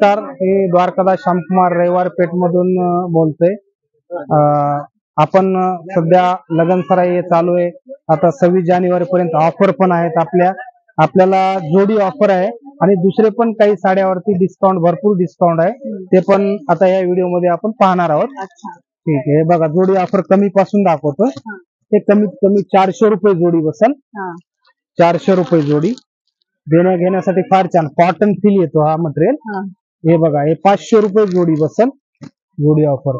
नमस्कार, मी द्वारकादास श्यामकुमार रविवार पेठ मधून बोलतोय. आपण सध्या लगनसराई हे चालू आहे. आता 26 जानेवारी पर्यंत ऑफर पण आहेत. आपल्याला जोडी ऑफर आहे आणि दुसरे पण काही साड्यावरती डिस्काउंट, भरपूर डिस्काउंट आहे. ते पण आता या व्हिडिओ मध्ये आपण पाहणार आहोत. ठीक आहे, हे बघा जोडी ऑफर कमी पासून दाखवतो. हे कमीत कमी 400 रुपये जोडी बसल. 400 रुपये जोडी देण्या घेण्यासाठी फार छान कॉटन फील येतो हा मटेरियल. हे बघा, हे 500 रुपये जोडी बसल. जोडी ऑफर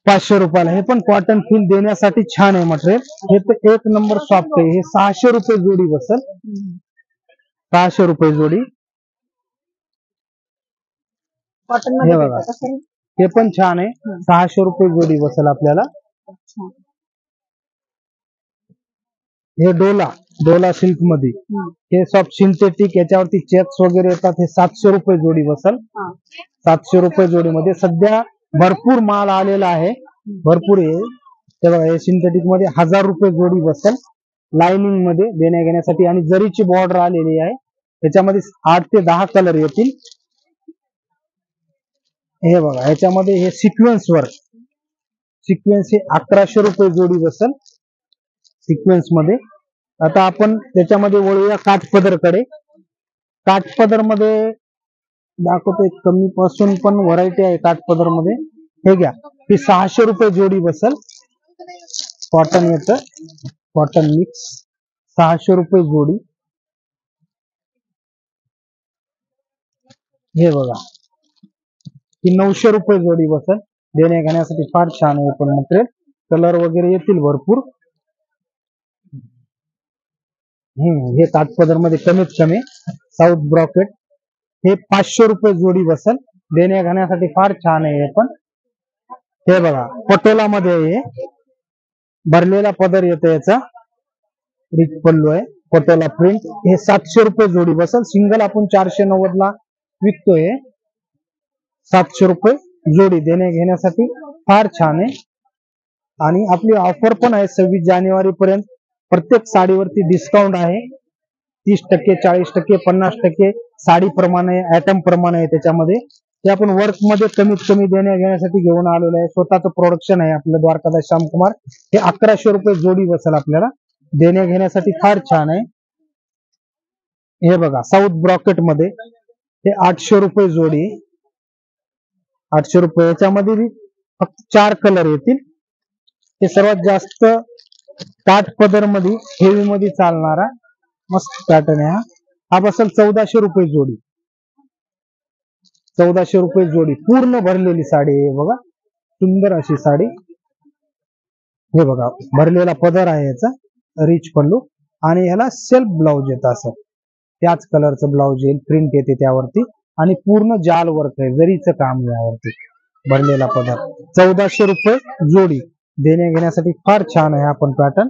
500 रुपयाला. हे पण कॉटन फील देण्यासाठी छान आहे मटेरियल. हे तर एक नंबर सॉफ्ट आहे. हे 600 रुपये जोडी बसल. 600 रुपये जोडी. हे बघा, हे पण छान आहे. 600 रुपये जोडी बसल आपल्याला. हे डोला सिल्क मध्ये, हे सॉफ्ट सिंथेटिक, याच्यावरती चेक्स वगैरे येतात. हे 700 रुपये जोडी बसल. 700 रुपये जोडी मध्ये सध्या भरपूर माल आलेला आहे. भरपूर आहे. ते बघा, हे सिंथेटिक मध्ये 1000 रुपये जोडी बसल. लाइनिंग मध्ये देण्या घेण्यासाठी आणि जरीची बॉर्डर आलेली आहे. त्याच्यामध्ये 8 ते 10 कलर येतील. हे बघा, ह्याच्यामध्ये हे सिक्वेन्स वर्क, सिक्वेन्स हे 1100 रुपये जोडी बसल. सिक्वेन्स मध्ये. आता आपण त्याच्यामध्ये वळूया काठपदर कडे. काठपदर मध्ये दाखवतो. एक कमी पासून पण व्हरायटी आहे काठपदर मध्ये. हे घ्या, ही 600 रुपये जोडी बसल. कॉटन येतं, कॉटन मिक्स. 600 रुपये जोडी. हे बघा, ही 900 रुपये जोडी बसल. देण्या घेण्यासाठी फार छान आहे पण मटेरियल. कलर वगैरे येतील भरपूर. हे काठपदर मध्ये कमीत कमी साऊथ ब्रॉकेट. हे 500 रुपये जोडी बसल. देण्या घेण्यासाठी फार छान आहे हे पण. हे बघा, पटोला मध्ये हे भरलेला पदर येतो. याचा रिच पल्लू आहे, पटोला प्रिंट. हे 700 रुपये जोडी बसल. सिंगल आपण 490 ला विकतोय. 700 रुपये जोडी. देण्या घेण्यासाठी फार छान आहे. आणि आपली ऑफर पण आहे 26 जानेवारी पर्यंत. प्रत्येक साडीवरती डिस्काउंट आहे. 30%, 40%, 50% साडी प्रमाणे, आयटम प्रमाणे आहे त्याच्यामध्ये. ते आपण वर्क मध्ये कमीत कमी देण्या घेण्यासाठी घेऊन आलेलो आहे. स्वतःचं प्रोडक्शन आहे आपलं द्वारकादास श्यामकुमार. हे 1100 रुपये जोडी बसल आपल्याला. देण्या घेण्यासाठी फार छान आहे. हे बघा, साऊथ ब्रॉकेट मध्ये हे 800 रुपये जोडी. 800 रुपये. याच्यामध्ये फक्त 4 कलर येतील. हे सर्वात जास्त काठपदर मध्ये, हेवी मध्ये चालणारा मस्त पॅटर्न आहे. हा बसल 1400 रुपये जोडी. 1400 रुपये जोडी. पूर्ण भरलेली साडी आहे. बघा, सुंदर अशी साडी. हे बघा, भरलेला पदर आहे याचा, रिच पल्लू. आणि ह्याला सेल्फ ब्लाउज येतं. असं त्याच कलरचं ब्लाउज येईल, प्रिंट येते त्यावरती. आणि पूर्ण जाल वर्क आहे, जरीचं काम यावरती. भरलेला पदर. 1400 रुपये जोडी. देण्या घेण्यासाठी फार छान आहे आपण पॅटर्न.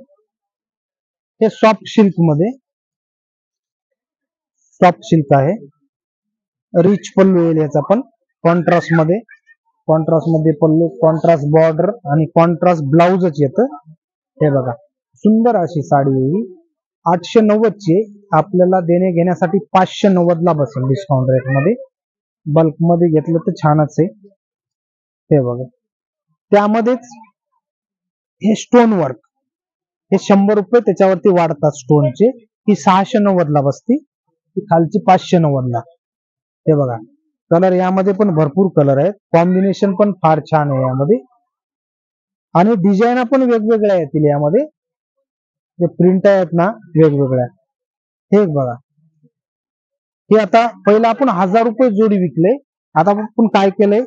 हे सॉफ्ट सिल्क मध्ये, सॉफ्ट सिल्क आहे. रिच पल्लू येईल याचा पण. कॉन्ट्रास्ट मध्ये, कॉन्ट्रास्ट मध्ये पल्लू, कॉन्ट्रास्ट बॉर्डर आणि कॉन्ट्रास्ट ब्लाउजच येतं. हे बघा, सुंदर अशी साडी येईल. 890 ची आपल्याला देण्या घेण्यासाठी 590 ला बसेल डिस्काउंट रेट मध्ये. बल्क मध्ये घेतलं तर छानच आहे. हे बघा, त्यामध्येच हे स्टोन वर्क. हे 100 रुपये त्याच्यावरती वाढतात स्टोनचे. ही 690 ला बसती. ही खालची 590 ला. हे बघा, कलर यामध्ये पण भरपूर कलर आहेत. कॉम्बिनेशन पण फार छान आहे यामध्ये. आणि डिझाईन पण वेगवेगळ्या येतील यामध्ये. जे प्रिंट आहेत ना वेगवेगळ्या. हे बघा, हे आता पहिला आपण 1000 रुपये जोडी विकले. आता आपण काय केलंय,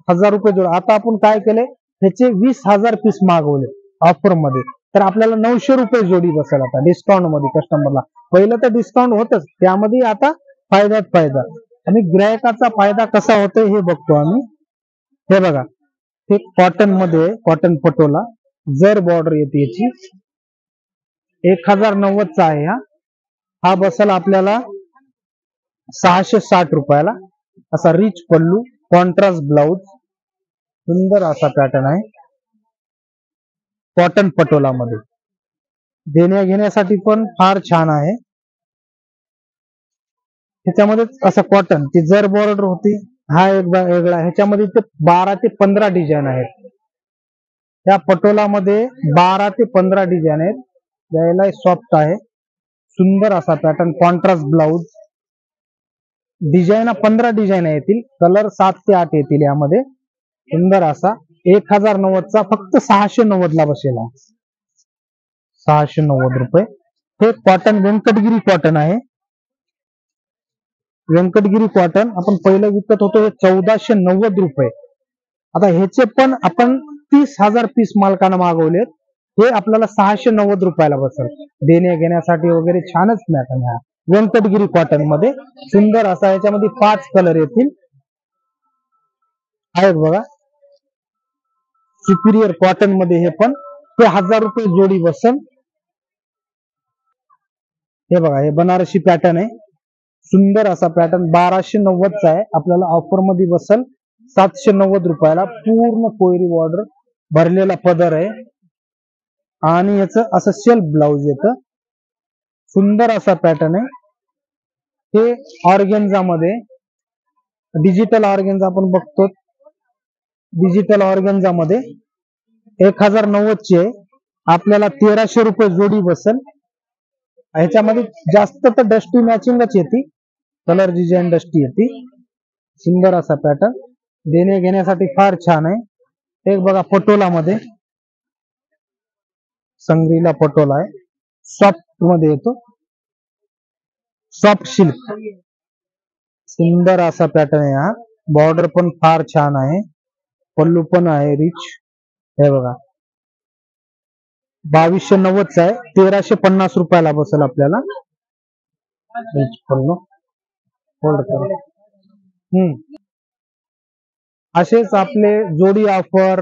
1000 रुपये जोडी. आता आपण काय केलंय, त्याचे 20,000 पीस मागवले ऑफर मध्ये. तर आपल्याला 900 रुपये जोडी बसेल आता डिस्काउंट मध्ये कस्टमरला. पहिलं तर डिस्काउंट होतच, त्यामध्ये आता फायद्यात फायदा. आणि ग्राहकाचा फायदा कसा होतोय हे बघतो आम्ही. हे बघा, हे कॉटन मध्ये, कॉटन पटोला, जर बॉर्डर येते याची. 1090 चा आहे हा बसेल आपल्याला 660 रुपयाला. असा रिच पल्लू, कॉन्ट्रास्ट ब्लाउज, सुंदर असा पॅटर्न आहे कॉटन पटोला मध्ये. देण्या घेण्यासाठी पण फार छान आहे. ह्याच्यामध्ये असं कॉटन ती जर बॉर्डर होती, हा एक वेगळा. ह्याच्यामध्ये ते 12 ते 15 डिझाईन आहेत. त्या पटोलामध्ये 12 ते 15 डिझाईन आहेत. यायला सॉफ्ट आहे, सुंदर असा pattern, contrast blouse. Design 15 design येतील, कलर 7 ते 8 येतील यामध्ये. सुंदर असा 1090 चा फक्त 690 ला बसेल. 690 रुपये. हे कॉटन व्यंकटगिरी कॉटन आहे. व्यंकटगिरी कॉटन आपण पहिलं विकत होतो हे 1490 रुपये. आता ह्याचे पण आपण 30,000 पीस मालकांना मागवलेत. हे आपल्याला 690 रुपयाला बसेल. देण्या घेण्यासाठी वगैरे छानच पॅटर्न हा व्यंकटगिरी कॉटन मध्ये. सुंदर असा, याच्यामध्ये 5 कलर येतील आहेत बघा. सुपिरियर कॉटन मध्ये हे पण ते 1000 रुपये जोडी बसेल. हे बघा, हे बनारसी पॅटर्न आहे. सुंदर असा पॅटर्न 1290 चा आहे. आपल्याला ऑफर मध्ये बसेल 790 रुपयाला. पूर्ण कोयरी बॉर्डर, भरलेला पदर आहे आणि याचं असं सेल्फ ब्लाउज येतं. सुंदर असा पॅटर्न आहे. हे ऑर्गेन्झा मध्ये, डिजिटल ऑर्गेन्झा आपण बघतो. डिजिटल ऑर्गेन्झा मध्ये 1090 ची आहे. आपल्याला 1300 रुपये जोडी बसेल. ह्याच्यामध्ये जास्त तर डस्टी मॅचिंगच येते, कलर डिझाईन डस्टी येते. सुंदर असा पॅटर्न, देणे घेण्यासाठी फार छान आहे. एक बघा पटोला मध्ये, संग्रीला पटोला आहे, सॉफ्ट मध्ये येतो, सॉफ्ट सिल्क. सुंदर असा पॅटर्न आहे हा. बॉर्डर पण फार छान आहे, पल्लू पण आहे रिच. हे बघा 2290 चा आहे. 1350 रुपयाला बसेल आपल्याला. रिच पल्लू, होल्ड करा. असेच आपले जोडी ऑफर,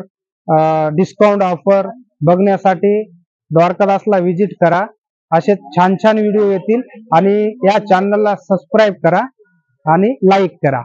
डिस्काउंट ऑफर बघण्यासाठी द्वारकादासला विजिट करा. असे छान छान व्हिडिओ येतील आणि या चॅनलला सबस्क्राईब करा आणि लाईक करा.